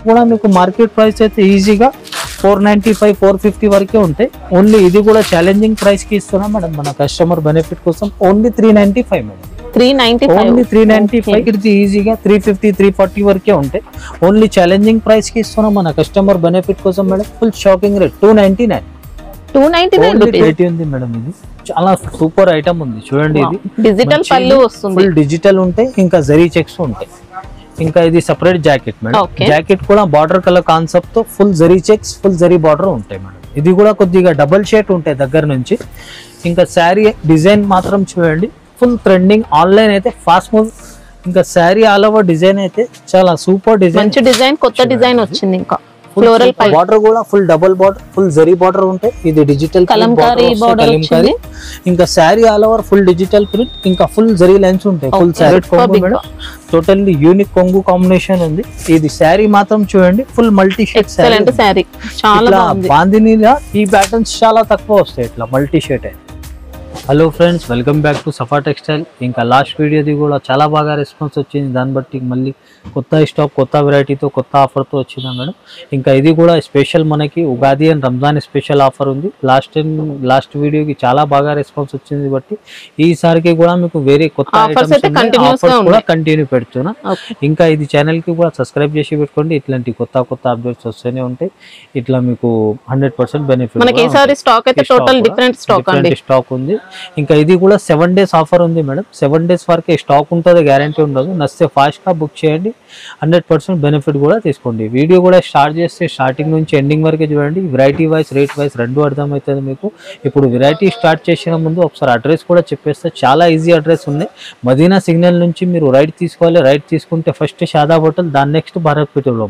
కూడా మీకు market price అయితే ఈజీగా 495 450 వరకే ఉంటాయి. ఓన్లీ ఇది కూడా ఛాలెంజింగ్ ప్రైస్ కి ఇస్తున్నాం మేడం మన కస్టమర్ బెనిఫిట్ కోసం. Only 395 madam, 395 only 395. ఇది ఈజీగా 350 340 వరకే ఉంటాయి. ఓన్లీ ఛాలెంజింగ్ ప్రైస్ కి ఇస్తున్నాం మన కస్టమర్ బెనిఫిట్ కోసం మేడం. ఫుల్ షాకింగ్ రేట్ 299 ఉంది మేడం. ఇది చాలా సూపర్ ఐటమ్ ఉంది చూడండి. ఇది డిజిటల్ పళ్ళు వస్తుంది, ఫుల్ డిజిటల్ ఉంటాయి, ఇంకా జరీ చెక్స్ ఉంటాయి. ఇంకా ఇది సెపరేట్ జాకెట్ మేడం. జాకెట్ కూడా బార్డర్ కలర్ కాన్సెప్ట్ తో full zari checks, full zari border ఉంటాయి మేడం. ఇది కూడా కొద్దిగా డబల్ షేట్ ఉంటాయి దగ్గర నుంచి. ఇంకా శారీ డిజైన్ మాత్రం చూడండి, ఫుల్ ట్రెండింగ్. ఆన్లైన్ అయితే ఫాస్ట్ మూవ్. ఇంకా శారీ ఆల్ ఓవర్ డిజైన్ అయితే చాలా సూపర్ డిజైన్, మంచి డిజైన్, కొత్త డిజైన్ వచ్చింది. ఇంకా ఫ్లోరల్ బార్డర్ కూడా full double border, full zari border ఉంటాయి. ఇది డిజిటల్ కలంకారీ బార్డర్ వచ్చింది. ఇంకా sari all over full digital print, ఇంకా ఫుల్ జరీ లైన్స్ ఉంటాయి. ఫుల్ శారీ కొంగు మేడం, టోటల్లీ యూనిక్ కొంగు కాంబినేషన్ ఉంది. ఇది శారీ మాత్రం చూడండి, ఫుల్ మల్టీ షేడ్ శారీ. చాలా బాందినీలా ఈ ప్యాటర్న్స్ చాలా తక్కువ వస్తాయి ఇట్లా multi shade. Hello friends, welcome back to Safa textile. ఇంకా లాస్ట్ వీడియోది కూడా చాలా బాగా రెస్పాన్స్ వచ్చింది. దాన్ని బట్టి మళ్ళీ కొత్త స్టాక్, కొత్త వెరైటీతో, కొత్త ఆఫర్తో వచ్చిందా మేడం. ఇంకా ఇది కూడా స్పెషల్ మనకి Ugadi and Ramzan special offer ఉంది. లాస్ట్ వీడియోకి చాలా బాగా రెస్పాన్స్ వచ్చింది బట్టి ఈసారికి కూడా మీకు వేరే కొత్త ఆఫర్స్ కూడా కంటిన్యూ పెడుతున్నా. ఇంకా ఇది ఛానల్ కి కూడా సబ్స్క్రైబ్ చేసి పెట్టుకోండి. ఇట్లాంటి కొత్త కొత్త అప్డేట్స్ వస్తూనే ఉంటాయి. ఇట్లా మీకు 100% బెనిఫిట్. స్టాక్ ఉంది. ఇంకా ఇది కూడా 7 days ఆఫర్ ఉంది మేడం. 7 days వరకే స్టాక్ ఉంటుంది, గ్యారంటీ ఉండదు. నచ్చితే ఫాస్ట్ గా బుక్ చేయండి, 100% బెనిఫిట్ కూడా తీసుకోండి. వీడియో కూడా స్టార్ట్ చేస్తే స్టార్టింగ్ నుంచి ఎండింగ్ వరకే చూడండి. వెరైటీ వైజ్, రేట్ వైజ్ రెండు అర్థమవుతుంది మీకు. ఇప్పుడు వెరైటీ స్టార్ట్ చేసిన ముందు ఒకసారి అడ్రస్ కూడా చెప్పేస్తే, చాలా ఈజీ అడ్రస్ ఉంది. మదీనా సిగ్నల్ నుంచి మీరు రైట్ తీసుకోవాలి. రైట్ తీసుకుంటే ఫస్ట్ షాదా హోటల్, దాని next Bharat petrol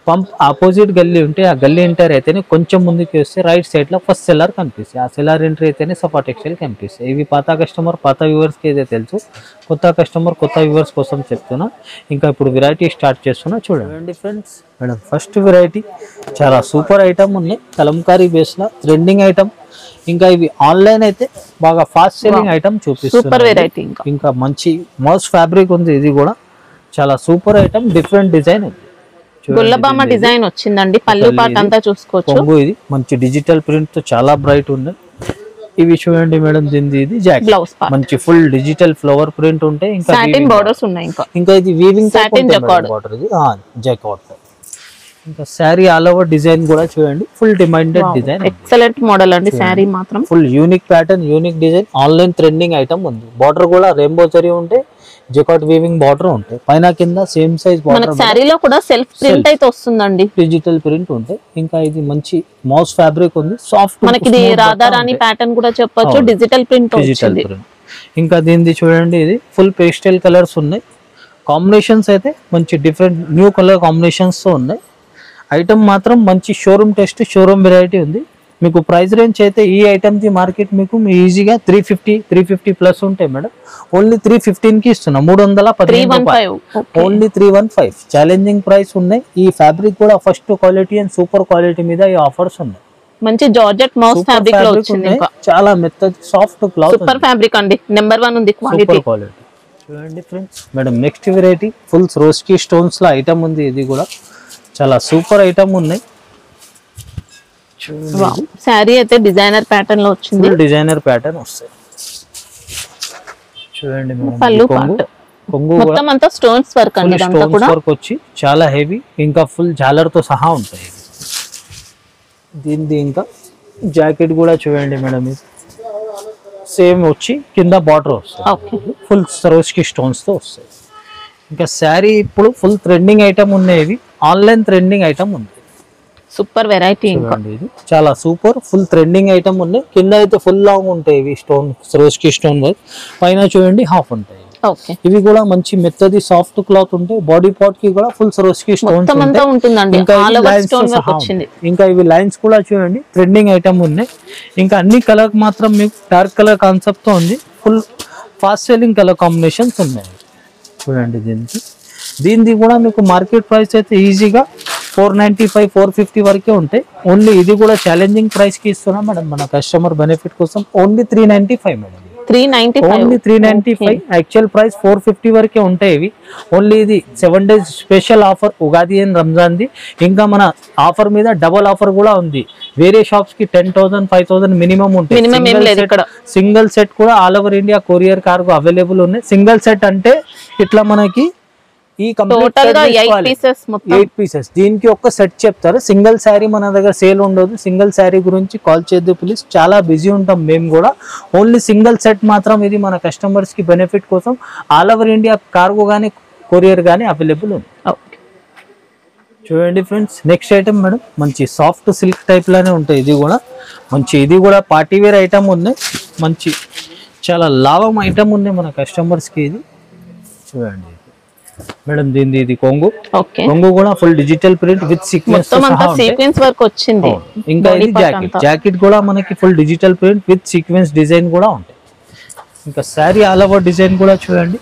pump opposite గల్లీ ఉంటే ఆ గల్లీ ఎంటర్ అయితేనే కొంచెం ముందుకు వస్తే రైట్ సైడ్ లో ఫస్ట్ సెల్లార్ కనిపిస్తుంది. ఆ సెల్లార్ ఎంట్రీ అయితేనే సఫా టెక్స్టైల్ కనిపిస్తాయి. ఇవి పాత కస్టమర్, పాత వ్యూవర్స్ కి అయితే తెలుసు. కొత్త కస్టమర్, కొత్త వ్యూవర్స్ కోసం చెప్తున్నా. ఇంకా ఇప్పుడు వెరైటీ స్టార్ట్ చేస్తున్నా చూడండి ఫ్రెండ్స్. మేడం ఫస్ట్ వెరైటీ చాలా సూపర్ ఐటమ్ ఉన్నాయి. కలంకారీ బేస్ లో ట్రెండింగ్ ఐటమ్. ఇంకా ఇవి ఆన్లైన్ అయితే బాగా ఫాస్ట్ సెల్లింగ్ ఐటమ్ చూపిస్తుంది. ఇంకా మంచి మౌస్ ఫ్యాబ్రిక్ ఉంది. ఇది కూడా చాలా సూపర్ ఐటమ్, డిఫరెంట్ డిజైన్ ఉంది. గుల్లబామ డిజైన్ వచ్చిందండి. పళ్ళు పాట అంతా చూసుకోవచ్చు. ఇది మంచి డిజిటల్ ప్రింట్ తో చాలా బ్రైట్ ఉంది. ఇవి చూడండి మేడం, దీనిది ఇది జాకెట్ మంచి ఫుల్ డిజిటల్ ఫ్లవర్ ప్రింట్ ఉంటాయి. ఇంకా సాటిన్ బోర్డర్స్ ఉన్నాయి. ఇంకా ఇది వీవింగ్ సాటిన్ బార్డర్, ఇది జాకెట్. ఇంకా శారీ ఆల్ ఓవర్ డిజైన్ కూడా చూడండి, full demanded design, excellent model అండి. శారీ మాత్రం full unique pattern, unique design. Online trending item ఉంది. బార్డర్ కూడా రెయిన్బో జరీ ఉంటే జకాట్ వీవింగ్ బార్డర్ ఉంటాయి. పైన కింద సేమ్ సైజ్ బార్డర్. మనకి శారీలో కూడా సెల్ఫ్ ప్రింట్ అయితే వస్తుందండి, డిజిటల్ ప్రింట్ ఉంటాయి. ఇంకా ఇది మంచి మౌస్ ఫ్యాబ్రిక్ ఉంది, సాఫ్ట్. మనకి ఇది రాధారాణి ప్యాటర్న్ కూడా చెప్పొచ్చు, డిజిటల్ ప్రింట్ వచ్చింది. ఇంకా దీనిది చూడండి, ఇది ఫుల్ పేస్టల్ కలర్స్ ఉన్నాయి. కాంబినేషన్స్ అయితే మంచి డిఫరెంట్ న్యూ కలర్ కాంబినేషన్స్ తో ఉన్నాయి. ఐటమ్ మాత్రం మంచి షోరూమ్ టెస్ట్, షోరూమ్ వెరైటీ ఉంది. మీకు ప్రైస్ రేంజ్ అయితే ఈ ఐటమ్ ది మార్కెట్ మీకు ఈజీగా 350 ప్లస్ ఉంటాయి మేడం. ఓన్లీ 315 కి ఇస్తున్నా. 315, ఓన్లీ 315. ఛాలెంజింగ్ ప్రైస్ ఉన్నాయి. ఈ ఫ్యాబ్రిక్ కూడా first quality and super quality మీద ఈ ఆఫర్స్ ఉన్నాయి. మంచి జార్జెట్ మౌస్ ఫ్యాబ్రిక్ లో వచ్చింది. చాలా మెత్తటి సాఫ్ట్ క్లాత్, సూపర్ ఫ్యాబ్రిక్ అండి. నెంబర్ 1 ఉంది క్వాలిటీ. చూడండి friends, madam next variety full రోస్కీ స్టోన్స్ లా ఐటమ్ ఉంది. ఇది కూడా చాలా సూపర్ ఐటమ్ ఉన్నాయి. శారీ అయితే డిజైనర్ ప్యాటర్న్ లో వచ్చింది. డిజైనర్ ప్యాటర్న్ వస్తాయి చూడండి. పళ్ళు కొంగు మొత్తం అంతా స్టోన్స్ వర్క్ అండి. ఇదంతా కూడా వర్క్ వచ్చి చాలా హెవీ, ఇంకా ఫుల్ జాలర్ తో సహా ఉంటాయి. దీనిది ఇంకా జాకెట్ కూడా చూడండి మేడం, ఇది సేమ్ వచ్చి కింద బార్డర్ వస్తుంది. ఫుల్ సరోస్కి స్టోన్స్ తో వస్తాయి. ఇంకా శారీ ఇప్పుడు ఫుల్ ట్రెండింగ్ ఐటమ్ ఉన్నాయి. ఆన్లైన్ ట్రెండింగ్ ఐటమ్ ఉంది. Super variety. ఇంకా ఇది చాలా సూపర్ ఫుల్ ట్రెండింగ్ ఐటమ్ ఉంది. కింద అయితే ఫుల్ లాంగ్ ఉంటాయి ఇవి స్టోన్, సరోస్కి స్టోన్ వర్క్. పైన చూడండి హాఫ్ ఉంటాయి. ఇవి కూడా మంచి మెత్తది సాఫ్ట్ క్లాత్ ఉంటాయి. బాడీ పార్ట్ కి కూడా ఫుల్ సరోస్కి స్టోన్స్ ఉంటుందండి. ఇంకా ఇవి లైన్స్ కూడా చూడండి, ట్రెండింగ్ ఐటమ్ ఉన్నాయి. ఇంకా అన్ని కలర్ మాత్రం మీకు డార్క్ కలర్ కాన్సెప్ట్ తో ఉంది. Full fast selling colour combinations ఉన్నాయి చూడండి. దీనిది కూడా మీకు మార్కెట్ ప్రైస్ అయితే ఈజీగా 495 450 వరకే ఉంటాయి. ఓన్లీ ఇది కూడా ఛాలెంజింగ్ ప్రైస్ కి ఇస్తున్నాం మేడం మన కస్టమర్ బెనిఫిట్ కోసం. Only 395 madam, only 395. Actual price 450 వరకే ఉంటాయి ఇవి. ఓన్లీ ఇది 7 days special offer, Ugadi and Ramzan the. ఇంకా మన ఆఫర్ మీద డబల్ ఆఫర్ కూడా ఉంది. వేరే షాప్స్ కి 10,000 5,000 మినిమం ఉంటాయి. సింగిల్ సెట్ కూడా all over India courier cargo available ఉన్నాయి. సింగిల్ సెట్ అంటే ఇట్లా మనకి ఈ టోటల్ గా 8 పీసెస్ దీనికి ఒక సెట్ చెప్తారు. సింగిల్ శారీ మన దగ్గర సేల్ ఉండదు. సింగిల్ శారీ గురించి కాల్ చేయొద్దు ప్లీజ్, చాలా బిజీ ఉంటాం మేము కూడా. ఓన్లీ సింగిల్ సెట్ మాత్రం ఇది మన కస్టమర్స్ కి బెనిఫిట్ కోసం ఆల్ ఓవర్ ఇండియా కార్గో గానీ కొరియర్ గానీ అవైలబుల్ ఉంది. చూడండి ఫ్రెండ్స్, నెక్స్ట్ ఐటమ్ మేడం మంచి సాఫ్ట్ సిల్క్ టైప్ లానే ఉంటాయి. ఇది కూడా మంచి, ఇది కూడా పార్టీ వేర్ ఐటమ్ ఉంది. మంచి చాలా లాభం ఐటమ్ ఉంది మన కస్టమర్స్ కి. ఇది చూడండి మేడం, దీని ఇది కొంగు. కొంగు కూడా full digital print with sequence work వచ్చింది. ఇంకా ఇది జాకెట్ కూడా మనకి full digital print with sequence design కూడా ఉంటాయి. ఇంకా శారీ ఆల్ ఓవర్ డిజైన్ కూడా చూడండి,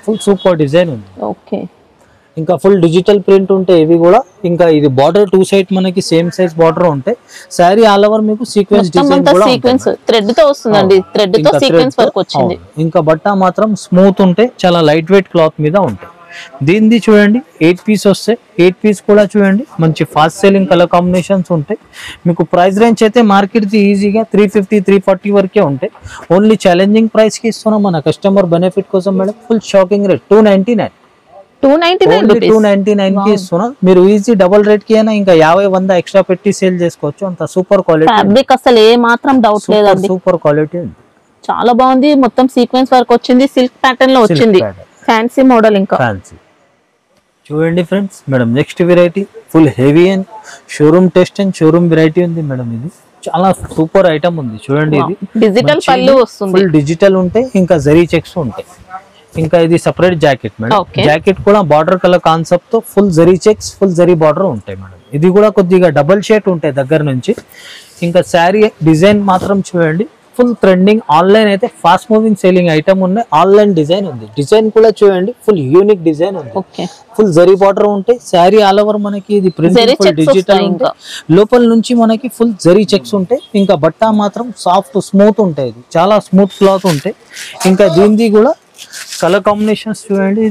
ఫుల్ సూపర్ డిజైన్ ఉంది. ఇంకా ఫుల్ డిజిటల్ ప్రింట్ ఉంటాయి ఇవి కూడా. ఇంకా ఇది బార్డర్ 2 సైడ్ మనకి సేమ్ సైజ్ బార్డర్ ఉంటాయి. శారీ ఆల్ ఓవర్ మీకు సీక్వెన్స్ డిజైన్ కూడా సీక్వెన్స్ థ్రెడ్ తో వస్తుందండి. థ్రెడ్ తో సీక్వెన్స్ వర్క్ వచ్చింది. ఇంకా బట్ట మాత్రం స్మూత్ ఉంటాయి, చాలా లైట్ వెయిట్ క్లాత్ మీద ఉంటాయి. దీనిది చూడండి 8 పీస్ వస్తాయి. 8 పీస్ కూడా చూడండి మంచి ఫాస్ట్ సెల్లింగ్ కలర్ కాంబినేషన్స్ ఉంటాయి. మీకు ప్రైస్ రేంజ్ అయితే మార్కెట్ ది ఈజీగా 350 340 వరకే ఉంటాయి. ఓన్లీ ఛాలెంజింగ్ ప్రైస్ కి ఇస్తున్నాం మన కస్టమర్ బెనిఫిట్ కోసం మేడం. ఫుల్ షాకింగ్ రేట్ 299 కి ఇస్తున్నాం. మీరు ఈజీ డబుల్ రేట్ కి అయినా ఇంకా 50-100 ఎక్స్ట్రా పెట్టి సేల్ చేసుకోవచ్చు. అంత సూపర్ క్వాలిటీ, ఫ్యాబ్రిక్ అసలు ఏ మాత్రం డౌట్ లేదండి, సూపర్ క్వాలిటీ ఉంది. చాలా బాగుంది. మొత్తం సీక్వెన్స్ వర్క్ వచ్చింది, సిల్క్ ప్యాటర్న్ లో వచ్చింది. Fancy model. ఇంకా ఫ్యాన్సీ చూడండి friends madam, next variety full heavy and showroom test and showroom variety ఉంది మేడం. ఇది చాలా సూపర్ ఐటమ్ ఉంది చూడండి. ఇది డిజిటల్ పళ్ళు వస్తుంది, ఫుల్ డిజిటల్ ఉంటాయి. ఇంకా జరీ చెక్స్ ఉంటాయి. ఇంకా ఇది సెపరేట్ జాకెట్ మేడం. జాకెట్ కూడా బార్డర్ కలర్ కాన్సెప్ట్ తో full zari checks, full zari border ఉంటాయి మేడం. ఇది కూడా కొద్దిగా డబల్ షేట్ ఉంటాయి దగ్గర నుంచి. ఇంకా శారీ డిజైన్ మాత్రం చూడండి ఫుల్ ట్రెండింగ్. ఆన్లైన్ అయితే ఫాస్ట్ మూవింగ్ సేలింగ్ ఐటమ్ ఉన్నాయి. ఆన్లైన్ డిజైన్ ఉంది. డిజైన్ కూడా చూడండి ఫుల్ యూనిక్ డిజైన్ ఉంది. ఫుల్ జరీ బార్డర్ ఉంటాయి. శారీ ఆల్ ఓవర్ మనకి ఇది ప్రింట్ ఫుల్ డిజిటల్ ఉంటాయి. లోపల నుంచి మనకి ఫుల్ జరీ చెక్స్ ఉంటాయి. ఇంకా బట్ట మాత్రం సాఫ్ట్ స్మూత్ ఉంటాయి. ఇది చాలా స్మూత్ క్లాత్ ఉంటాయి. ఇంకా దీనిది కూడా కలర్ కాంబినేషన్స్ చూడండి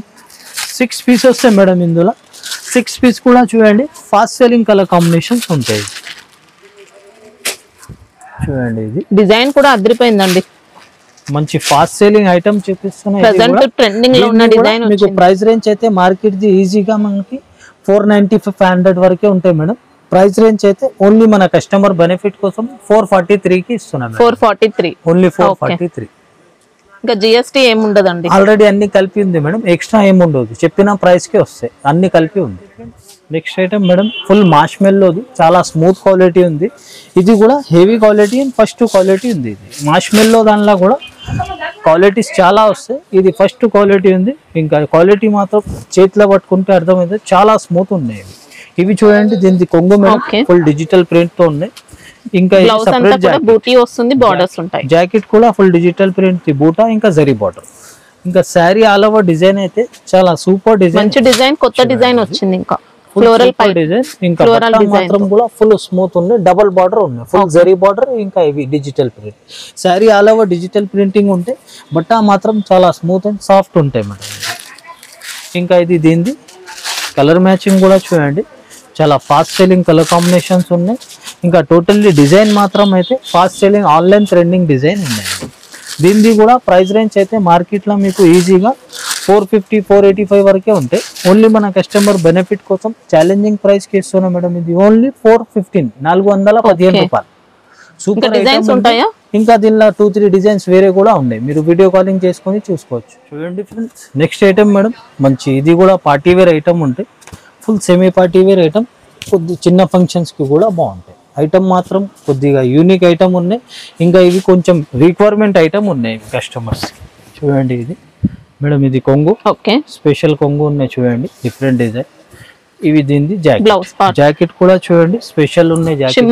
6 పీస్ వస్తాయి మేడం. ఇందులో 6 పీస్ కూడా చూడండి ఫాస్ట్ సెల్లింగ్ కలర్ కాంబినేషన్స్ ఉంటాయి. చూడండి ఇది డిజైన్ కూడా అదిరిపోయిందండి, మంచి ఫాస్ట్ సేలింగ్ ఐటమ్ చూపిస్తున్నాయి. ట్రెండింగ్ లో ఉన్న డిజైన్. మీకు ప్రైస్ రేంజ్ అయితే మార్కెట్ ది ఈజీగా మనకి 495-500 వరకే ఉంటాయి మేడం. ప్రైస్ రేంజ్ అయితే ఓన్లీ మన కస్టమర్ బెనిఫిట్ కోసం 443 కి ఇస్తున్నాం. 443 ఓన్లీ 443. ఇంకా జిఎస్టీ ఏమి ఉండదండి, ఆల్రెడీ అన్ని కలిపి ఉంది మేడం. ఎక్స్ట్రా ఏమి ఉండదు, చెప్పిన ప్రైస్ కి వస్తాయి. అన్ని కలిపి ఉంది. నెక్స్ట్ ఐటమ్ మేడం ఫుల్ మార్ష్మెల్లోది, చాలా స్మూత్ క్వాలిటీ ఉంది. ఇది కూడా heavy quality and first quality ఉంది. ఇది మార్ష్మెల్లో దానిలో కూడా క్వాలిటీస్ చాలా వస్తాయి. ఇది ఫస్ట్ క్వాలిటీ ఉంది. ఇంకా క్వాలిటీ మాత్రం చేతిలో పట్టుకుంటే అర్థమైంది, చాలా స్మూత్ ఉన్నాయి. ఇవి చూడండి దీనికి కొంగు మేడం ఫుల్ డిజిటల్ ప్రింట్ తో ఉన్నాయి. ఇంకా బూటీ వస్తుంది, బార్డర్స్ ఉంటాయి. జాకెట్ కూడా ఫుల్ డిజిటల్ ప్రింట్ బూటా, ఇంకా జరీ బార్డర్. ఇంకా శారీ ఆల్ ఓవర్ డిజైన్ అయితే చాలా సూపర్ డిజైన్, మంచి డిజైన్, కొత్త డిజైన్ వచ్చింది. ఇంకా ఫ్లోరల్ డిజైన్. ఇంకా మాత్రం కూడా ఫుల్ స్మూత్ ఉంది. డబుల్ బార్డర్ ఉంది, ఫుల్ జరీ బార్డర్. ఇంకా ఇవి digital print. Sari all over digital printing ఉంటాయి. బట్ట మాత్రం చాలా స్మూత్ అండ్ సాఫ్ట్ ఉంటాయి మేడం. ఇంకా ఇది దీనిది కలర్ మ్యాచింగ్ కూడా చూడండి, చాలా ఫాస్ట్ సెల్లింగ్ కలర్ కాంబినేషన్స్ ఉన్నాయి. ఇంకా టోటల్లీ డిజైన్ మాత్రం అయితే fast selling online trending design ఉన్నాయి. దీనిది కూడా ప్రైస్ రేంజ్ అయితే మార్కెట్లో మీకు ఈజీగా 450-485 వరకే ఉంటాయి. ఓన్లీ మన కస్టమర్ బెనిఫిట్ కోసం ఛాలెంజింగ్ ప్రైస్ కి ఇస్తున్నాం మేడం. ఇది ఓన్లీ 415 రూపాయలు. సూపర్ డిజైన్స్ ఉంటాయా? ఇంకా దీనిలో 2-3 డిజైన్స్ వేరే కూడా ఉన్నాయి, మీరు వీడియో కాలింగ్ చేసుకొని చూసుకోవచ్చు. చూడండి ఫ్రెండ్స్ నెక్స్ట్ ఐటమ్ మేడం మంచి, ఇది కూడా పార్టీ వేర్ ఐటమ్ ఉంటాయి. Full semi party wear item, కొద్ది చిన్న ఫంక్షన్స్ కి కూడా బాగుంటాయి. ఐటమ్ మాత్రం కొద్దిగా యూనిక్ ఐటమ్ ఉన్నాయి. ఇంకా ఇవి కొంచెం రిక్వైర్మెంట్ ఐటమ్ ఉన్నాయి కస్టమర్స్. చూడండి ఇది మేడం, ఇది కొంగు, స్పెషల్ కొంగు ఉన్నాయి చూడండి, డిఫరెంట్ డిజైన్. ఇవి దీనిది జాకెట్. జాకెట్ కూడా చూడండి స్పెషల్ ఉన్నాయి. జాకెట్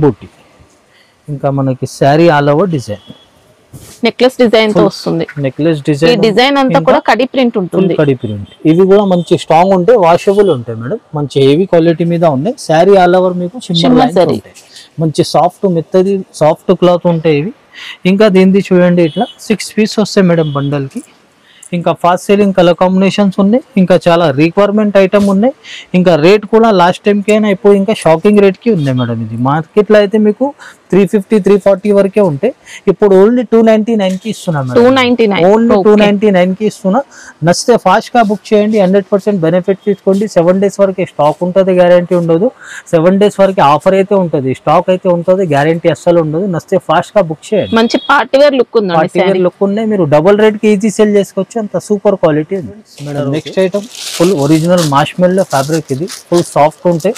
బూటీ. ఇంకా మనకి sari all over design, necklace design తో వస్తుంది. నెక్లెస్ డిజైన్, ఈ డిజైన్ అంతా కూడా కడి ప్రింట్ ఉంటుంది. కడి ప్రింట్. ఇవి కూడా మంచి స్ట్రాంగ్ ఉంటాయి, వాషబుల్ ఉంటాయి మేడం. మంచి హెవీ క్వాలిటీ మీద ఉన్నాయి. శారీ ఆల్ ఓవర్ మీకు షిమ్మర్ లైన్స్ ఉంటాయి. మంచి సాఫ్ట్ మెత్తది సాఫ్ట్ క్లాత్ ఉంటాయి. ఇవి ఇంకా దీనిది చూడండి ఇట్లా 6 పీస్ వస్తాయి మేడం బండల్ కి. ఇంకా ఫాస్ట్ సేలింగ్ కలర్ కాంబినేషన్స్ ఉన్నాయి, ఇంకా చాలా రిక్వైర్మెంట్ ఐటమ్ ఉన్నాయి. ఇంకా రేట్ కూడా లాస్ట్ టైం కైనా ఇప్పుడు ఇంకా షాకింగ్ రేట్ కి ఉంది మేడం. ఇది మార్కెట్ లో అయితే మీకు 350 340 వరకే ఉంటాయి, ఇప్పుడు ఓన్లీ 299 కి ఇస్తున్నా మేడం. 299 ఓన్లీ 299 కి ఇస్తున్నా. నచ్చితే ఫాస్ట్ గా బుక్ చేయండి, 100% బెనిఫిట్ తీసుకోండి. 7 days వరకు స్టాక్ ఉంటుంది, గ్యారంటీ ఉండదు. 7 days వరకు ఆఫర్ అయితే ఉంటుంది, స్టాక్ అయితే ఉంటుంది, గ్యారంటీ అస్సలు ఉండదు. నచ్చితే ఫాస్ట్ గా బుక్ చేయండి. మంచి పార్టీ వేర్ లుక్ ఉందండి, పార్టీ వేర్ లుక్ ఉన్నాయి, మీరు డబుల్ రేట్ కి ఈజీ సేల్ చేసుకోవచ్చు, అంత సూపర్ క్వాలిటీ ఉంది madam. Next item full original మార్ష్మెల్లో fabric, ఇది ఫుల్ సాఫ్ట్ ఉంటాయి,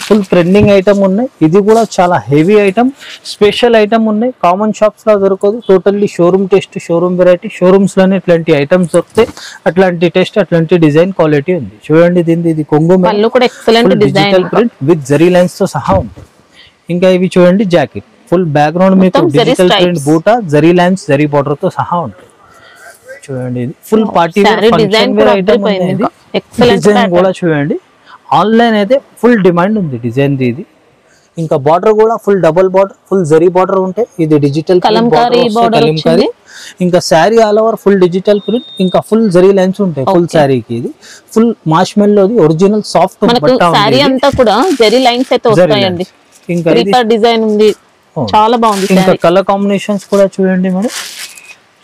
ఫుల్ ట్రెండింగ్ ఐటమ్ ఉన్నాయి. ఇది కూడా చాలా హెవీ ఐటమ్, స్పెషల్ ఐటమ్ ఉన్నాయి, కామన్ షాప్స్ లో దొరకదు. Totally showroom test, showroom variety. Showrooms లోనే ఇట్లాంటి ఐటమ్స్ దొరుకుతాయి, అట్లాంటి టెస్ట్, అట్లాంటి డిజైన్ క్వాలిటీ ఉంది. చూడండి దీనిది, ఇది కొంగు digital print with zari lines తో సహా ఉంది. ఇంకా ఇవి చూడండి జాకెట్, ఫుల్ బ్యాక్గ్రౌండ్ మీకు డిజిటల్ ప్రింట్ బూటా, జరీ లైన్స్, జరీ బార్డర్ తో సహా ఉంటుంది. చూడండి ఇది full party wear function wear item ఉంది. డిజైన్ కూడా చూడండి, ఆన్లైన్ అయితే ఫుల్ డిమాండ్ ఉంది డిజైన్ ఇది. ఇంకా బార్డర్ కూడా full double border, full zari border ఉంటాయి. ఇది డిజిటల్ కలంకారీ. ఇంకా sari all over full digital print, ఇంకా ఫుల్ జరీ లైన్స్ ఉంటాయి ఫుల్ శారీకి. ఇది ఫుల్ మార్ష్మెల్లోది ఒరిజినల్ సాఫ్ట్ శారీ అంతా కూడా జరీ లైన్స్ అయితే వస్తాయండి. ఇంకా డిజైన్ ఉంది, చాలా బాగుంది. ఇంకా కలర్ కాంబినేషన్స్ కూడా చూడండి మేడం,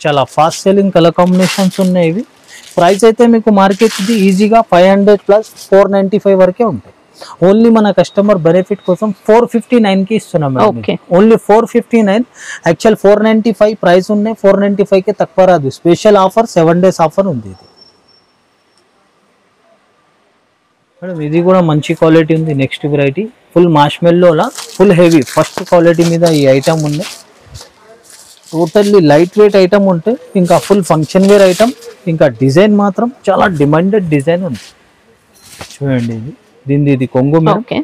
చాలా ఫాస్ట్ సెల్లింగ్ కలర్ కాంబినేషన్స్ ఉన్నాయి. ఇవి ప్రైస్ అయితే మీకు మార్కెట్ ఇది ఈజీగా 500 ప్లస్ 495 వరకే ఉంటాయి. ఓన్లీ మన కస్టమర్ బెనిఫిట్ కోసం 459 కి ఇస్తున్నాం మేడం. ఓన్లీ 459, యాక్చువల్ 495 ప్రైస్ ఉన్నాయి, 495 కి తక్కువ రాదు. స్పెషల్ ఆఫర్, 7 days ఆఫర్ ఉంది ఇది మేడం. ఇది కూడా మంచి క్వాలిటీ ఉంది. నెక్స్ట్ వెరైటీ ఫుల్ మార్ష్మెల్లోలా ఫుల్ హెవీ ఫస్ట్ క్వాలిటీ మీద ఈ ఐటమ్ ఉంది. టోటల్లీ లైట్ వెయిట్ ఐటమ్ ఉంటే, ఇంకా ఫుల్ ఫంక్షన్ వేర్ ఐటమ్. ఇంకా డిజైన్ మాత్రం చాలా డిమాండెడ్ డిజైన్ ఉంది. చూడండి ఇది దీనిది, ఇది కొంగు మేడం,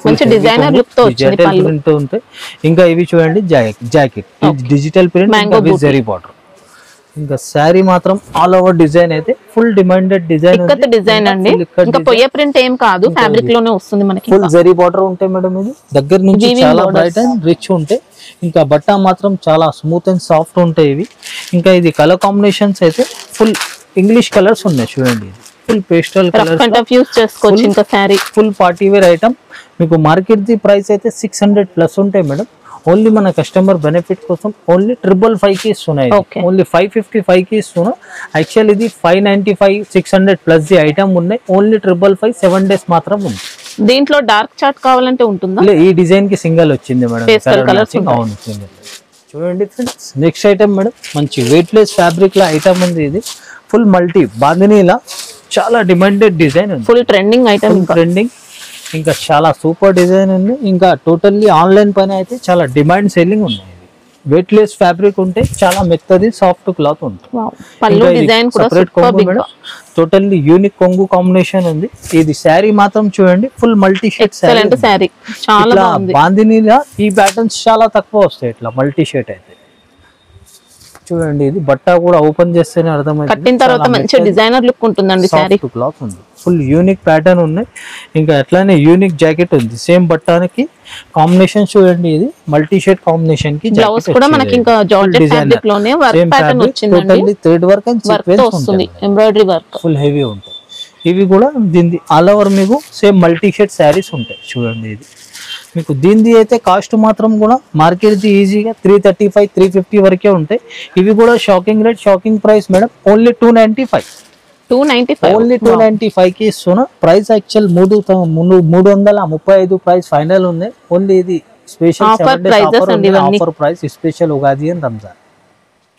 మంచి డిజైనర్ లుక్ తో వచ్చింది, ప్రింట్ ఉంటాయి. ఇంకా ఇవి చూడండి jacket, digital print with zari border. ఇంకా శారీ మాత్రం ఆల్ ఓవర్ డిజైన్ అయితే ఫుల్ డిమాండెడ్ డిజైన్ అండి. ఇంకా పొయ్యే ప్రింట్ ఏం కాదు, ఫ్యాబ్రిక్ లోనే వస్తుంది మనకి. ఫుల్ జరీ బార్డర్ ఉంటాయి మేడం. ఇది దగ్గర నుంచి చాలా బ్రైట్ అండ్ రిచ్ ఉంటాయి. ఇంకా బట్ట మాత్రం చాలా స్మూత్ అండ్ సాఫ్ట్ ఉంటాయి ఇవి. ఇంకా ఇది కలర్ కాంబినేషన్స్ అయితే ఫుల్ ఇంగ్లీష్ కలర్స్ ఉన్నాయి. చూడండి ఫుల్ పేస్టల్ కలర్స్ యూస్ చేసుకోవచ్చు. ఇంకా sari full party wear item. మీకు మార్కెట్ ది ప్రైస్ అయితే 600 ప్లస్ ఉంటాయి మేడం. ఓన్లీ మన కస్టమర్ బెనిఫిట్ కోసం ఓన్లీ 555 కి ఇస్తున్నాయి. ఓన్లీ 555 కి ఇస్తున్నా. యాక్చువల్ ఇది 595 600 ప్లస్ ది ఐటమ్ ఉన్నాయి. ఓన్లీ 555 7 days మాత్రం ఉంది. దీంట్లో డార్క్ చార్ట్ కావాలంటే ఉంటుందా? ఈ డిజైన్ కి సింగల్ వచ్చింది మేడం. చూడండి ఫ్రెండ్స్, నెక్స్ట్ ఐటమ్ మేడం, మంచి వెయిట్ లెస్ ఫ్యాబ్రిక్ లా ఐటమ్ ఉంది. ఇది ఫుల్ మల్టీ బాందినీలా చాలా డిమాండెడ్ డిజైన్ ఉంది. Full trending item, trending. ఇంకా చాలా సూపర్ డిజైన్ ఉంది. ఇంకా టోటల్లీ ఆన్లైన్ పైన అయితే చాలా డిమాండ్ సెల్లింగ్ ఉన్నాయి. వెయిట్ లెస్ ఫ్యాబ్రిక్ ఉంటే చాలా మెత్తది సాఫ్ట్ క్లాత్ ఉంటుంది. టోటల్లీ యూనిక్ కొంగు కాంబినేషన్ ఉంది. ఇది శారీ మాత్రం చూడండి ఫుల్ మల్టీ షేడ్ శారీ, చాలా బాందినీలా ఈ ప్యాటర్న్స్ చాలా తక్కువ వస్తాయి ఇట్లా మల్టీ షేడ్ అయితే. చూడండి ఇది బట్ట కూడా ఓపెన్ చేస్తేనే అర్థమైంది, కట్టిన తర్వాత మంచి డిజైనర్ లుక్ ఉంటుందండి. శారీ క్లాత్ ఉంది, ఫుల్ యూనిక్ ప్యాటర్న్ ఉన్నాయి. ఇంకా అట్లానే యూనిక్ జాకెట్ ఉంది సేమ్ బట్టానికి. కాంబినేషన్ చూడండి, ఇది మల్టీ షేడ్ కాంబినేషన్ కి బ్లౌజ్ కూడా మనకి ఇంకా జార్జెట్ ఫ్యాబ్రిక్ లోనే వర్క్ ప్యాటర్న్ వచ్చిందండి. Totally thread work and sequence వస్తుంది, ఎంబ్రాయిడరీ వర్క్ ఫుల్ హెవీ ఉంటాయి. ఇవి కూడా దీని ఆల్ ఓవర్ మీకు సేమ్ మల్టీ షేడ్ శారీస్ ఉంటాయి. చూడండి ఇది మీకు దీనిది అయితే కాస్ట్ మాత్రం కూడా మార్కెట్ ది ఈజీగా 335 350 వరకే ఉంటాయి. ఇవి కూడా shocking rate, shocking price madam. Only 295 only 295 కి ఇస్తున్నా. ప్రైస్ యాక్చువల్ 335 ప్రైస్ ఫైనల్ ఉంది. ఓన్లీ ఇది special offer price, special Ugadi and Ramzan.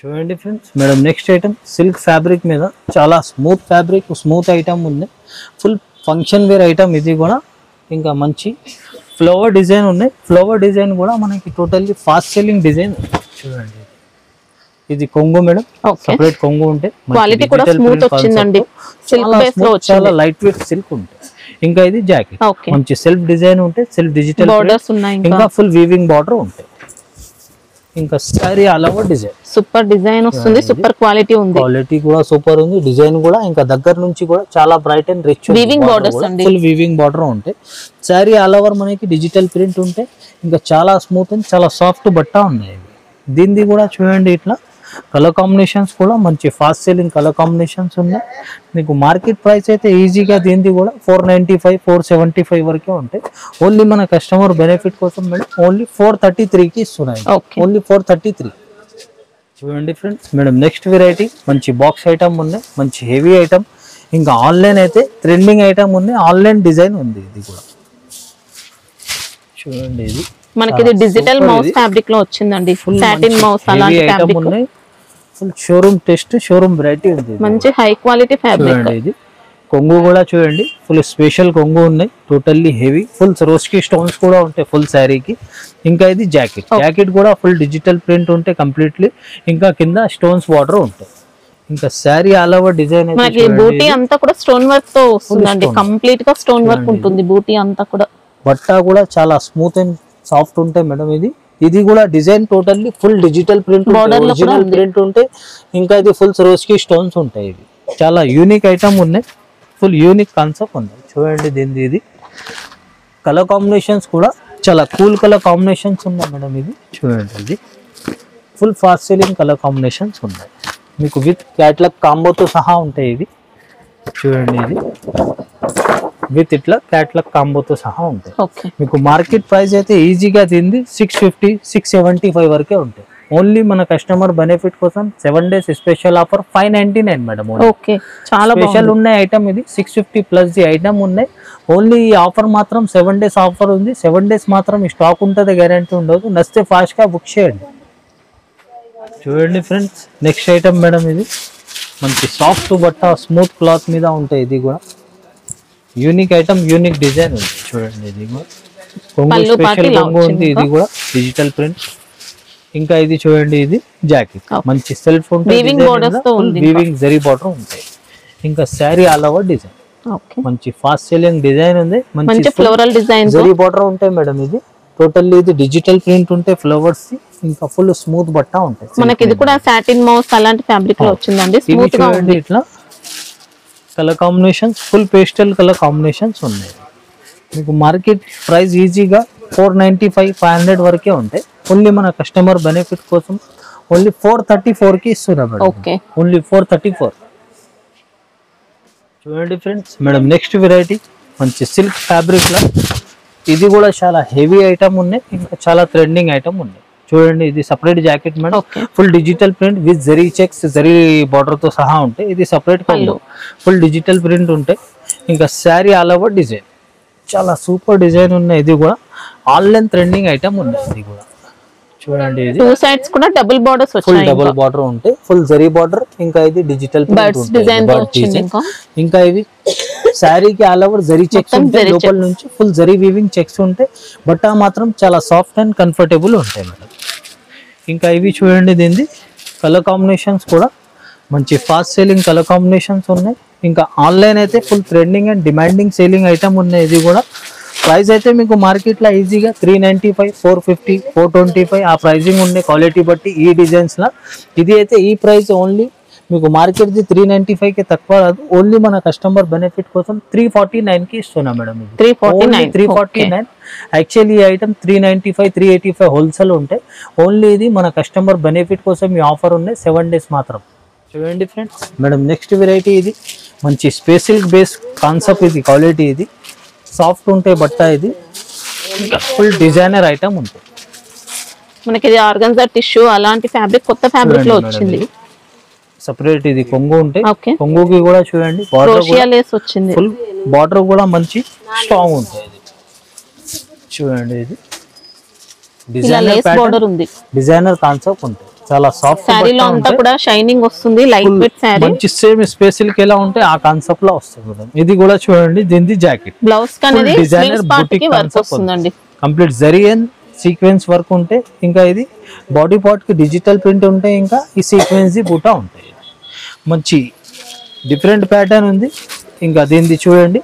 చూడండి friends madam, next item silk fabric మీద చాలా స్మూత్ ఫ్యాబ్రిక్, స్మూత్ ఐటమ్ ఉంది. ఫుల్ ఫంక్షన్ వేర్ ఐటమ్ ఇది కూడా. ఇంకా మంచి ఫ్లవర్ డిజైన్ ఉన్నాయి. ఫ్లవర్ డిజైన్ కూడా మనకి టోటల్లీ ఫాస్ట్ సెల్లింగ్ డిజైన్. చూడండి ఇది కొంగు మేడం, సెపరేట్ కొంగు ఉంటే క్వాలిటీ కూడా స్మూత్ వచ్చిందండి. సిల్క్ బేస్ లో చాలా లైట్ వెయిట్ సిల్క్ ఉంటుంది. ఇంకా ఇది జాకెట్ మంచి సెల్ఫ్ డిజైన్ ఉంటే, సెల్ఫ్ డిజిటల్ బోర్డర్స్ ఉన్నాయి. ఇంకా ఫుల్ వీవింగ్ బార్డర్ ఉంటాయి. ఇంకా sorry all over design, super design వస్తుంది, సూపర్ క్వాలిటీ ఉంది. క్వాలిటీ కూడా సూపర్ ఉంది, డిజైన్ కూడా. ఇంకా దగ్గర నుంచి కూడా చాలా bright and rich weaving borders అండి, ఫుల్ వీవింగ్ బార్డర్ ఉంటాయి. సారీ ఆల్ ఓవర్ మనకి డిజిటల్ ప్రింట్ ఉంటాయి. ఇంకా చాలా స్మూత్ అండ్ చాలా సాఫ్ట్ బట్ట ఉన్నాయి. దీనిది కూడా చూడండి ఇట్లా కలర్ కాంబినేషన్స్ కూడా మంచి ఫాస్ట్ సెల్లింగ్ కలర్ కాంబినేషన్స్ ఉన్నాయి. మీకు మార్కెట్ ప్రైస్ అయితే ఈజీగా దీనిది కూడా 495 475 వరకే ఉంటాయి. ఓన్లీ మన కస్టమర్ బెనిఫిట్ కోసం మేడం ఓన్లీ 433కి ఇస్తున్నాయి. ఓన్లీ 433. చూడండి ఫ్రెండ్స్ మేడం నెక్స్ట్ వెరైటీ మంచి బాక్స్ ఐటమ్ ఉన్నాయి, మంచి హెవీ ఐటమ్. ఇంకా ఆన్లైన్ అయితే ట్రెండింగ్ ఐటమ్ ఉంది, ఆన్లైన్ డిజైన్ ఉంది. ఇది కూడా చూడండి, ఇది మనకి ఇది డిజిటల్ మౌస్ ఫ్యాబ్రిక్ లో వచ్చిందండి. సాటిన్ మౌస్ అలాంటి ఫ్యాబ్రిక్ ఉన్నాయి. Full showroom test, showroom variety ఉంది. మంచి హై క్వాలిటీ ఫ్యాబ్రిక్. చూడండి ఇది కొంగు కూడా చూడండి, ఫుల్ స్పెషల్ కొంగు ఉన్నాయి, టోటల్లీ హెవీ. ఫుల్ రోస్కి స్టోన్స్ కూడా ఉంటాయి ఫుల్ శారీకి. ఇంకా ఇది జాకెట్, జాకెట్ కూడా ఫుల్ డిజిటల్ ప్రింట్ ఉంటాయి కంప్లీట్లీ. ఇంకా కింద స్టోన్స్ బార్డర్ ఉంటాయి. ఇంకా శారీ ఆల్ ఓవర్ డిజైన్ మనకి బూటీ అంతా కూడా స్టోన్ వర్క్ తో వస్తుందండి. కంప్లీట్ గా స్టోన్ వర్క్ ఉంటుంది బూటీ అంతా కూడా. బట్ట కూడా చాలా స్మూత్ అండ్ సాఫ్ట్ ఉంటాయి మేడం. ఇది కూడా design totally full digital print, original print ఉంటాయి. ఇంకా ఇది ఫుల్ రోస్కి స్టోన్స్ ఉంటాయి. ఇది చాలా యూనిక్ ఐటమ్ ఉన్నాయి, ఫుల్ యూనిక్ కాన్సెప్ట్ ఉంది. చూడండి దీనిది ఇది కలర్ కాంబినేషన్స్ కూడా చాలా కూల్ కలర్ కాంబినేషన్స్ ఉన్నాయి మేడం. ఇది చూడండి, ఇది full fast selling colour combinations ఉన్నాయి. మీకు విత్ క్యాట్లాగ్ కాంబోతో సహా ఉంటాయి. ఇది చూడండి, ఇది విత్ ఇట్లా క్యాట్లాగ్ కాంబోతో సహా ఉంటాయి. మీకు మార్కెట్ ప్రైస్ అయితే ఈజీగా దీనిది 650 675 వరకే ఉంటాయి. ఓన్లీ మన కస్టమర్ బెనిఫిట్ కోసం 7 days స్పెషల్ ఆఫర్ 599 మేడం. చాలా స్పెషల్ ఉన్నాయి ఐటమ్. ఇది 650 ప్లస్ ది ఐటమ్ ఉన్నాయి. ఓన్లీ ఈ ఆఫర్ మాత్రం 7 days ఆఫర్ ఉంది. 7 days మాత్రం ఈ స్టాక్ ఉంటుంది, గ్యారంటీ ఉండదు. నచ్చితే ఫాస్ట్ గా బుక్ చేయండి. చూడండి ఫ్రెండ్స్ నెక్స్ట్ ఐటమ్ మేడం, ఇది మంచి సాఫ్ట్ బట్ట స్మూత్ క్లాత్ మీద ఉంటాయి. ఇది కూడా యూనిక్ ఐటమ్, యూనిక్ డిజైన్ ఉంది. చూడండి ఇది కూడా కొంగు స్పెషల్ కొంగు ఉంది. ఇది కూడా డిజిటల్ ప్రింట్. ఇంకా ఇది చూడండి, ఇది జాకెట్ మంచి సెల్ఫ్ ఉంటుంది, వీవింగ్ జరీ బార్డర్ ఉంటాయి. ఇంకా శారీ ఆల్ ఓవర్ డిజైన్ మంచి ఫాస్ట్ సెల్లింగ్ డిజైన్ ఉంది. మంచి ఫ్లోరల్ డిజైన్ జరీ బార్డర్ ఉంటాయి మేడం. ఇది టోటల్లీ ఇది డిజిటల్ ప్రింట్ ఉంటాయి, ఫ్లవర్స్. ఇంకా ఫుల్ స్మూత్ బట్ట ఉంటాయి. మనకి ఇది కూడా సాటిన్ మౌస్ అలాంటి ఫ్యాబ్రిక్ లో వచ్చిందండి. స్మూత్ గా ఉంది. ఇట్లా colour combinations full pastel colour combinations ఉన్నాయి. మీకు మార్కెట్ ప్రైస్ ఈజీగా 495 500 వరకే ఉంటాయి. ఓన్లీ మన కస్టమర్ బెనిఫిట్ కోసం ఓన్లీ 434కి ఇస్తున్నాం మేడం. ఓన్లీ 434. చూడండి ఫ్రెండ్స్ మేడం నెక్స్ట్ వెరైటీ మంచి సిల్క్ ఫ్యాబ్రిక్ లా. ఇది కూడా చాలా హెవీ ఐటమ్ ఉన్నాయి. ఇంకా చాలా ట్రెండింగ్ ఐటమ్ ఉన్నాయి. చూడండి, ఇది separate jacket madam. Full digital print with zari checks, zari border తో సహా ఉంటాయి. ఇది సపరేట్ పళ్ళు, ఫుల్ డిజిటల్ ప్రింట్ ఉంటాయి. ఇంకా శారీ ఆల్ ఓవర్ డిజైన్ చాలా సూపర్ డిజైన్ ఉన్నాయి. ఇది కూడా ఆన్లైన్ ట్రెండింగ్ ఐటమ్ ఉన్నాయి. ఇది కూడా చూడండి, ఇది టూ సైడ్స్ కూడా డబుల్ బార్డర్స్ వచ్చాయి. ఫుల్ డబుల్ బార్డర్ ఉంటాయి, ఫుల్ జరీ బార్డర్. ఇంకా ఇది డిజిటల్ బర్డ్స్ డిజైన్ తో వచ్చింది. ఇంకా ఇవి శారీకి ఆల్ ఓవర్ జరీ చెక్స్ ఉంటాయి. లోపల నుంచి ఫుల్ జరీ వీవింగ్ చెక్స్ ఉంటాయి. బట్ట మాత్రం చాలా సాఫ్ట్ అండ్ కంఫర్టబుల్ ఉంటాయి మేడం. ఇంకా ఇవి చూడండి, దీనిది కలర్ కాంబినేషన్స్ కూడా మంచి ఫాస్ట్ సేలింగ్ కలర్ కాంబినేషన్స్ ఉన్నాయి. ఇంకా ఆన్లైన్ అయితే full trending and demanding selling item ఉన్నాయి. ఇది కూడా ప్రైస్ అయితే మీకు మార్కెట్ లో ఈజీగా 395 450 425 ఆ ప్రైజింగ్ ఉండే క్వాలిటీ బట్టి ఈ డిజైన్స్ లా. ఇది అయితే ఈ ప్రైస్ ఓన్లీ మీకు మార్కెట్ ది 395కి తక్కువ రాదు. ఓన్లీ మన కస్టమర్ బెనిఫిట్ కోసం 349కి ఇస్తున్నా మేడం. 349. యాక్చువల్లీ ఈ ఐటమ్ 395 385 హోల్సేల్ ఉంటాయి. ఓన్లీ ఇది మన కస్టమర్ బెనిఫిట్ కోసం ఈ ఆఫర్ ఉన్నాయి 7 days మాత్రం. చూడండి ఫ్రెండ్స్ మేడం నెక్స్ట్ వెరైటీ, ఇది మంచి స్పెషల్ బేస్ కాన్సెప్ట్. ఇది క్వాలిటీ, ఇది సాఫ్ట్ ఉంటాయి బట్ట. ఇది ఫుల్ డిజైనర్ ఐటమ్ ఉంటుంది. మనకి ఇది ఆర్గన్జా టిష్యూ అలాంటి ఫ్యాబ్రిక్, కొత్త ఫ్యాబ్రిక్ లో వచ్చింది. సెపరేట్ ఇది కొంగు ఉంటాయి. కొంగుకి కూడా చూడండి వచ్చింది. ఫుల్ బార్డర్ కూడా మంచి స్ట్రాంగ్ ఉంటుంది. చూడండి, ఇది డిజైనర్ కాన్సెప్ట్ ఉంటుంది. చాలా సాఫ్ట్ సారీలో అంతా కూడా షైనింగ్ వస్తుంది. లైట్ వెయిట్ సారీ మంచి సేమ్ స్పెషల్ కి ఎలా ఉంటాయి ఆ కాన్సెప్ట్ లో వస్తుంది మేడం. ఇది కూడా చూడండి, దీనిది జాకెట్ బ్లౌజ్ కనేది డిజైనర్ బూటిక్ వర్క్ వస్తుందండి. Complete zari and sequence work ఉంటాయి. ఇంకా ఇది బాడీ పార్ట్ కి డిజిటల్ ప్రింట్ ఉంటాయి. ఇంకా ఈ సీక్వెన్స్ ది బూటా ఉంటాయి. మంచి డిఫరెంట్ ప్యాటర్న్ ఉంది. ఇంకా దీనిది చూడండి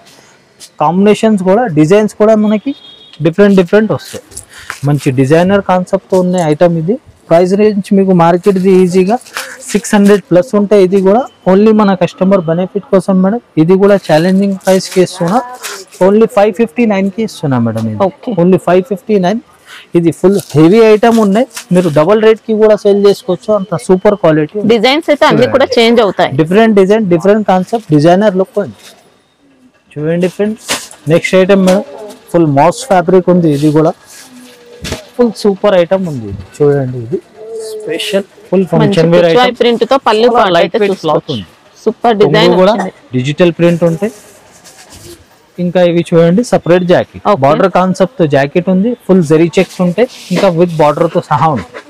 కాంబినేషన్స్ కూడా, డిజైన్స్ కూడా మనకి డిఫరెంట్ వస్తాయి. మంచి డిజైనర్ కాన్సెప్ట్ ఉన్న ఐటమ్ ఇది. ప్రైస్ రేంజ్ మీకు మార్కెట్ ది ఈజీగా 600 ప్లస్ ఉంటాయి. ఇది కూడా ఓన్లీ మన కస్టమర్ బెనిఫిట్ కోసం మేడం. ఇది కూడా ఛాలెంజింగ్ ప్రైస్ కి ఇస్తున్నా. ఓన్లీ 559కి ఇస్తున్నా మేడం. ఇది ఓన్లీ 559. ఇది ఫుల్ హెవీ ఐటమ్ ఉన్నాయి, మీరు డబుల్ రేట్ కి కూడా సేల్ చేసుకోవచ్చు, అంత సూపర్ క్వాలిటీ. డిజైన్స్ అయితే అన్ని కూడా చేంజ్ అవుతాయి, different design, different concept, designer look ఉంది చూడండి friends. Next item madam full mass fabric ఉంది, ఇది కూడా ఫుల్ సూపర్ ఐటమ్ ఉంది చూడండి. ఇది special full function wear item, print తో పల్లు లైట్ వెయిట్ క్లాత్ ఉంది, సూపర్ డిజైన్ కూడా డిజిటల్ ప్రింట్ ఉంటాయి. ఇంకా ఇవి చూడండి సెపరేట్ జాకెట్, బార్డర్ కాన్సెప్ట్ తో జాకెట్ ఉంది, ఫుల్ జరీ చెక్స్ ఉంటాయి, ఇంకా విత్ బార్డర్ తో సహా ఉంటాయి.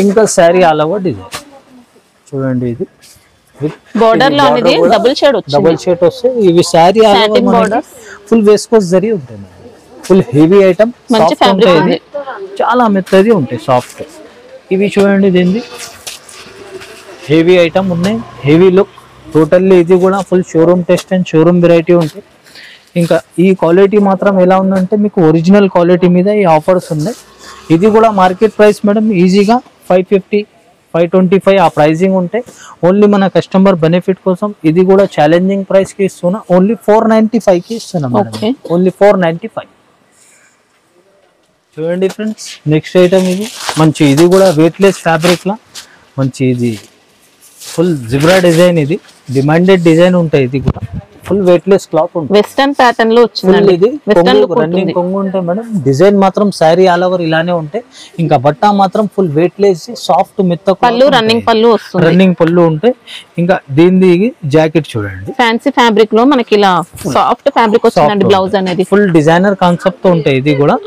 ఇంకా శారీ ఆల్ ఓవర్ డిజైన్ చూడండి, ఇది బోర్డర్ లో అనేది డబుల్ షేడ్ వచ్చింది, డబుల్ షేడ్ వస్తే ఇవి శారీ ఆల్ ఓవర్ మనకి ఫుల్ వేస్కోస్ జరీ ఉంటుంది, ఫుల్ హెవీ ఐటమ్, మంచి ఫ్యాబ్రిక్ ఉంది, చాలా మెత్తది ఉంటాయి సాఫ్ట్. ఇవి చూడండి దీన్ని హెవీ ఐటమ్ ఉన్నాయి, హెవీ లుక్ టోటల్లీ. ఇది కూడా full showroom test and showroom variety ఉంటాయి. ఇంకా ఈ క్వాలిటీ మాత్రం ఎలా ఉందంటే మీకు ఒరిజినల్ క్వాలిటీ మీద ఈ ఆఫర్స్ ఉన్నాయి. ఇది కూడా మార్కెట్ ప్రైస్ మేడం ఈజీగా 550, 525 ఆ ప్రైజింగ్ ఉంటాయి. ఓన్లీ మన కస్టమర్ బెనిఫిట్ కోసం ఇది కూడా ఛాలెంజింగ్ ప్రైస్ కి ఇస్తున్నా, ఓన్లీ 495 కి ఇస్తున్నా మేడం, ఓన్లీ 495. చూడండి ఫ్రెండ్స్ నెక్స్ట్ ఐటమ్ ఇది మంచి, ఇది కూడా వెయిట్లెస్ ఫ్యాబ్రిక్ లా మంచి, ఇది ఫుల్ జిబ్రా డిజైన్, ఇది డిమాండెడ్ డిజైన్ ఉంటాయి. ఇది కూడా ఫుల్ వెయిట్లెస్ క్లాత్ ఉంటుంది, వెస్టర్న్ ప్యాటర్న్ లో వచ్చింది. ఇది రన్నింగ్ కొంగు ఉంటాయి మేడం, డిజైన్ మాత్రం శారీ ఆల్ ఓవర్ ఇలానే ఉంటాయి. ఇంకా బట్ట మాత్రం ఫుల్ వెయిట్లెస్ సాఫ్ట్ మెత్త పళ్ళు, రన్నింగ్ పళ్ళు వస్తుంది, రన్నింగ్ పళ్ళు ఉంటాయి. ఇంకా దీని జాకెట్ చూడండి ఫ్యాన్సీ ఫ్యాబ్రిక్ లో మనకి ఇలా సాఫ్ట్ ఫ్యాబ్రిక్ వస్తుందండి, బ్లౌజ్ అనేది ఫుల్ డిజైనర్ కాన్సెప్ట్ తో ఉంటాయి. ఇది కూడా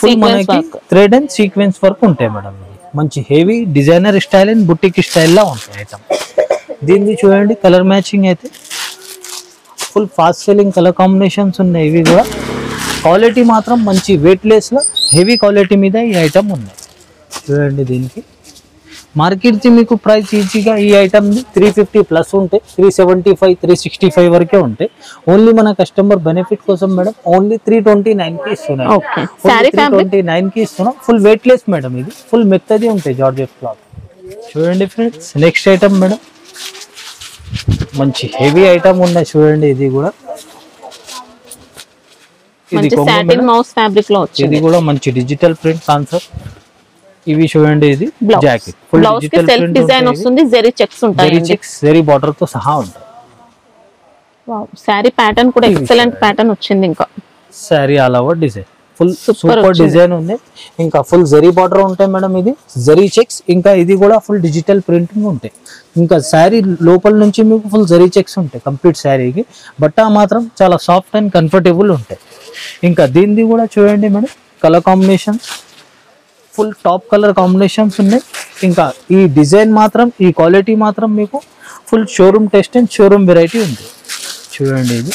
ఫుల్ మనకి థ్రెడ్ అండ్ సీక్వెన్స్ వర్క్ ఉంటాయి మేడం, మంచి heavy designer style and boutique style లా ఉంటాయి ఐటమ్. దీన్ని చూడండి కలర్ మ్యాచింగ్ అయితే full fast selling colour combinations ఉన్నాయి. ఇవి కూడా క్వాలిటీ మాత్రం మంచి వెయిట్లెస్ లో హెవీ క్వాలిటీ మీద ఈ ఐటమ్ ఉన్నాయి చూడండి. దీనికి మార్కెట్ కి మీకు ప్రైస్ ఈజీగా ఈ ఐటమ్ 350 ప్లస్ ఉంటాయి, 375, 365 వరకే ఉంటాయి. ఓన్లీ మన కస్టమర్ బెనిఫిట్ కోసం మేడం ఓన్లీ 329 కి ఇస్తున్నాం, 329 కి ఇస్తున్నాం. ఫుల్ వెయిట్లెస్ మేడం, ఇది ఫుల్ మెత్తది ఉంటాయి జార్జెట్ క్లాత్ చూడండి ఫ్రెండ్స్. నెక్స్ట్ ఐటమ్ మేడం మంచి హెవీ ఐటమ్ ఉన్నాయి చూడండి, ఇది కూడా ఇది సాటిన్ మౌస్ ఫ్యాబ్రిక్ లో వచ్చింది, ఇది కూడా మంచి డిజిటల్ ప్రింట్ కాన్సెప్ట్. ఇవి చూడండి ఇది jacket full digital self design వస్తుంది, జరీ చెక్స్ ఉంటాయి, జరీ చెక్స్ జరీ బార్డర్ తో సహా ఉంటాయి. వావ్ సారీ ప్యాటర్న్ కూడా ఎక్సలెంట్ ప్యాటర్న్ వచ్చింది. ఇంకా sorry all over design full super design ఉంది, ఇంకా ఫుల్ జరీ బార్డర్ ఉంటాయి మేడం, ఇది జరీ చెక్స్. ఇంకా ఇది కూడా ఫుల్ డిజిటల్ ప్రింటింగ్ ఉంటాయి. ఇంకా శారీ లోపల నుంచి మీకు ఫుల్ జరీ చెక్స్ ఉంటాయి కంప్లీట్ శారీకి. బట్ట మాత్రం చాలా సాఫ్ట్ అండ్ కంఫర్టబుల్ ఉంటాయి. ఇంకా దీనిది కూడా చూడండి madam colour combination full top colour combinations ఉన్నాయి. ఇంకా ఈ డిజైన్ మాత్రం ఈ క్వాలిటీ మాత్రం మీకు full showroom test and showroom variety ఉంది చూడండి. ఇది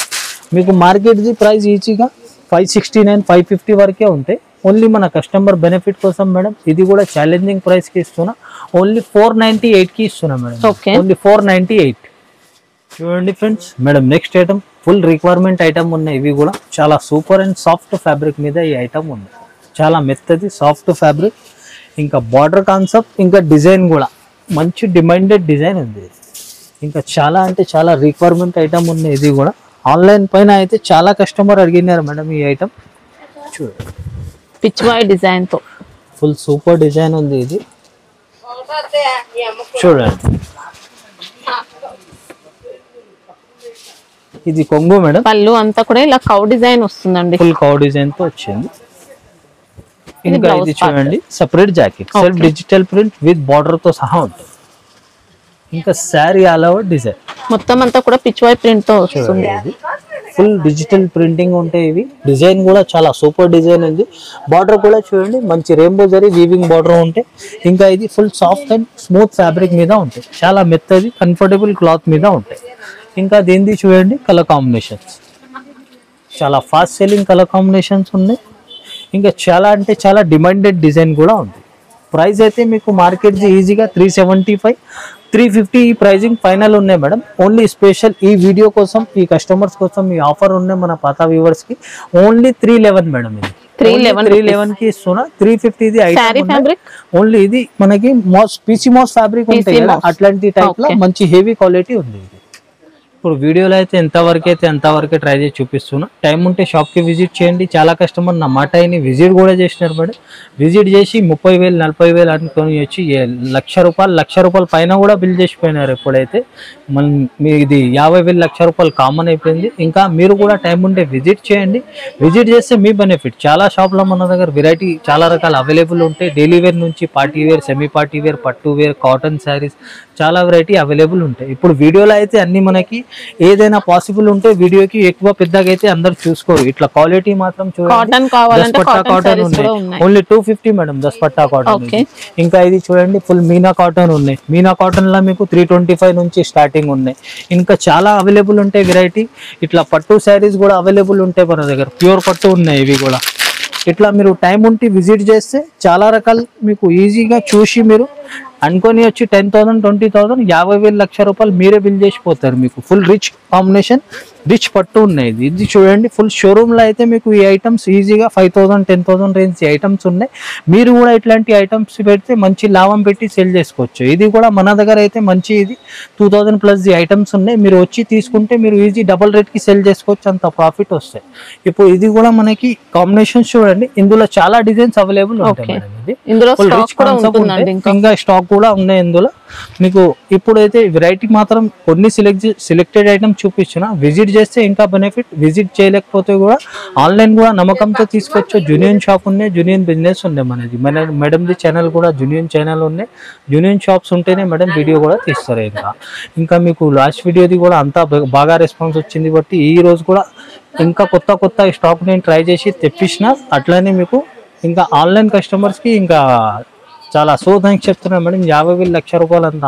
మీకు మార్కెట్ది ప్రైస్ ఈజీగా 569, 550 వరకే ఉంటాయి. ఓన్లీ మన కస్టమర్ బెనిఫిట్ కోసం మేడం ఇది కూడా ఛాలెంజింగ్ ప్రైస్ కి ఇస్తున్నా, ఓన్లీ 498 కి ఇస్తున్నా మేడం, ఓన్లీ 498 చూడండి friends. Madam next item full requirement item ఉన్నాయి. ఇవి కూడా చాలా సూపర్ అండ్ సాఫ్ట్ ఫ్యాబ్రిక్ మీద ఈ ఐటమ్ ఉంది, చాలా మెత్తది సాఫ్ట్ ఫ్యాబ్రిక్. ఇంకా బార్డర్ కాన్సెప్ట్ ఇంకా డిజైన్ కూడా మంచి డిమాండెడ్ డిజైన్ ఉంది. ఇంకా చాలా అంటే చాలా రిక్వైర్మెంట్ ఐటమ్ ఉన్నాయి. ఇది కూడా ఆన్లైన్ పైన అయితే చాలా కస్టమర్ అడిగినారు మేడం ఈ ఐటమ్ చూడండి. పిచ్ బాయ్ డిజైన్ తో ఫుల్ సూపర్ డిజైన్ ఉంది. ఇది చూడండి, ఇది కొంగు మేడం, పళ్ళు అంతా కూడా ఇలా కౌ డిజైన్ వస్తుందండి, ఫుల్ కౌ డిజైన్ తో వచ్చింది. ఇంకా ఇది చూడండి separate jacket self digital print with border తో సహా ఉంటుంది. ఇంకా శారీ ఆల్ ఓవర్ డిజైన్ మొత్తం అంతా కూడా పిచ్ బాయ్ ప్రింట్ తో వస్తుంది. ఫుల్ డిజిటల్ ప్రింటింగ్ ఉంటాయి. ఇవి డిజైన్ కూడా చాలా సూపర్ డిజైన్ ఉంది. బార్డర్ కూడా చూడండి మంచి రెయిన్బో జరీ వీవింగ్ బార్డర్ ఉంటాయి. ఇంకా ఇది full soft and smooth fabric మీద ఉంటాయి, చాలా మెత్తది కంఫర్టబుల్ క్లాత్ మీద ఉంటాయి. ఇంకా దీనిది చూడండి కలర్ కాంబినేషన్స్ చాలా ఫాస్ట్ సెల్లింగ్ కలర్ కాంబినేషన్స్ ఉన్నాయి. ఇంకా చాలా అంటే చాలా డిమాండెడ్ డిజైన్ కూడా ఉంది. ప్రైస్ అయితే మీకు మార్కెట్ ఈజీగా 375, 350 ఈ ప్రైజింగ్ ఫైనల్ ఉన్నాయి మేడం. ఓన్లీ స్పెషల్ ఈ వీడియో కోసం ఈ కస్టమర్స్ కోసం ఈ ఆఫర్ ఉన్నాయి మన పాత వ్యూవర్స్ కి. ఓన్లీ 311 మేడం, ఇది 311 కి ఇస్తున్నా. 350 ఇది ఐటమ్ ఓన్లీ. ఇది మనకి మాస్ పీసీ మాస్ ఫ్యాబ్రిక్ ఉంటాయి కదా అట్లాంటి టైప్ లో మంచి హెవీ క్వాలిటీ ఉంది. ఇది ఇప్పుడు వీడియోలో అయితే ఎంతవరకే ట్రై చేసి చూపిస్తున్నా. టైం ఉంటే షాప్కి విజిట్ చేయండి. చాలా కస్టమర్ నా మాట అయిన విజిట్ కూడా చేసినారు మేడం. విజిట్ చేసి 30,000 40,000 అనుకొని వచ్చి ₹1,00,000 పైన కూడా బిల్ చేసిపోయినారు. ఎప్పుడైతే ఇది 50,000 ₹1,00,000 కామన్ అయిపోయింది. ఇంకా మీరు కూడా టైం ఉంటే విజిట్ చేయండి. విజిట్ చేస్తే మీ బెనిఫిట్. చాలా షాప్లో మన దగ్గర వెరైటీ చాలా రకాలు అవైలబుల్ ఉంటాయి. డైలీ వేర్ నుంచి party wear, semi party wear, పట్టు వేర్, కాటన్ శారీస్ చాలా వెరైటీ అవైలబుల్ ఉంటాయి. ఇప్పుడు వీడియోలో అయితే అన్ని మనకి ఏదైనా పాసిబుల్ ఉంటే వీడియోకి ఎక్కువ పెద్దగా అయితే అందరు చూసుకోరు. ఇట్లా క్వాలిటీ మాత్రం కాటన్ కావాలంటే కాటన్ ఉన్నాయి. ఓన్లీ 250 మేడం దస్పట్టా కాటన్. ఇంకా ఇది చూడండి ఫుల్ మీనా కాటన్ ఉన్నాయి. మీనా కాటన్ లో మీకు 325 నుంచి స్టార్టింగ్ ఉన్నాయి. ఇంకా చాలా అవైలబుల్ ఉంటాయి వెరైటీ. ఇట్లా పట్టు శారీస్ కూడా అవైలబుల్ ఉంటాయి మన దగ్గర. ప్యూర్ పట్టు ఉన్నాయి ఇవి కూడా. ఇట్లా మీరు టైం ఉంటే విజిట్ చేస్తే చాలా రకాలు మీకు ఈజీగా చూసి మీరు అనుకొని వచ్చి 10,000 20,000 50,000 ₹1,00,000 మీరే బిల్ చేసిపోతారు. మీకు ఫుల్ రిచ్ కాంబినేషన్, రిచ్ పట్టు ఉన్నాయి. ఇది చూడండి ఫుల్ షోరూమ్ లో అయితే మీకు ఈ ఐటమ్స్ ఈజీగా 5,000 10,000 రేంజ్ ఐటమ్స్ ఉన్నాయి. మీరు కూడా ఇట్లాంటి ఐటమ్స్ పెడితే మంచి లాభం పెట్టి సేల్ చేసుకోవచ్చు. ఇది కూడా మన దగ్గర అయితే మంచి ఇది 2,000 ప్లస్ ఐటమ్స్ ఉన్నాయి. మీరు వచ్చి తీసుకుంటే మీరు ఈజీ డబుల్ రేట్ కి సేల్ చేసుకోవచ్చు. అంత ప్రాఫిట్ వస్తాయి. ఇప్పుడు ఇది కూడా మనకి కాంబినేషన్స్ చూడండి. ఇందులో చాలా డిజైన్స్ అవైలబుల్ ఉంటాయి మేడం. ఇది ఇంకా స్టాక్ కూడా ఉన్నాయి ఇందులో మీకు. ఇప్పుడైతే వెరైటీ మాత్రం కొన్ని సెలెక్టెడ్ ఐటమ్ చూపించిన. విజిట్ చేస్తే ఇంకా బెనిఫిట్. విజిట్ చేయలేకపోతే కూడా ఆన్లైన్ కూడా నమ్మకంతో తీసుకోవచ్చు. జూనియన్ షాప్ ఉన్నాయి, జూనియన్ బిజినెస్ ఉన్నాయి మనది. మేడంది ఛానల్ కూడా జూనియన్ ఛానల్ ఉన్నాయి. జూనియన్ షాప్స్ ఉంటేనే మేడం వీడియో కూడా తీస్తారు. ఇంకా మీకు లాస్ట్ వీడియోది కూడా అంతా బాగా రెస్పాన్స్ వచ్చింది. బట్టి ఈ రోజు కూడా ఇంకా కొత్త స్టాక్ నేను ట్రై చేసి తెప్పించిన. అట్లనే మీకు ఇంకా ఆన్లైన్ కస్టమర్స్కి ఇంకా చాలా థ్యాంక్స్ చెప్తున్నాను మేడం. 50,000 ₹1,00,000 అంత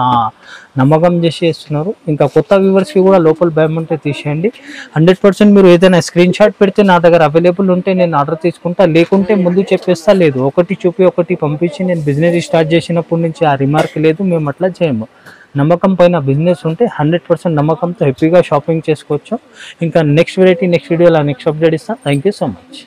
నమ్మకం చేసి ఇస్తున్నారు. ఇంకా కొత్త వ్యూవర్స్కి కూడా లోపల భయం ఉంటే తీసేయండి. 100% మీరు ఏదైనా స్క్రీన్ షాట్ పెడితే నా దగ్గర అవైలబుల్ ఉంటే నేను ఆర్డర్ తీసుకుంటా. లేకుంటే ముందు చెప్పేస్తా. లేదు ఒకటి చూపి ఒకటి పంపించి నేను బిజినెస్ స్టార్ట్ చేసినప్పటి నుంచి ఆ రిమార్క్ లేదు. మేము అట్లా చేయము. నమ్మకం పైన బిజినెస్ ఉంటే 100% నమ్మకంతో హ్యాపీగా షాపింగ్ చేసుకోవచ్చు. ఇంకా నెక్స్ట్ వెరైటీ నెక్స్ట్ వీడియోలో నెక్స్ట్ అప్డేట్ ఇస్తాను. Thank you so much.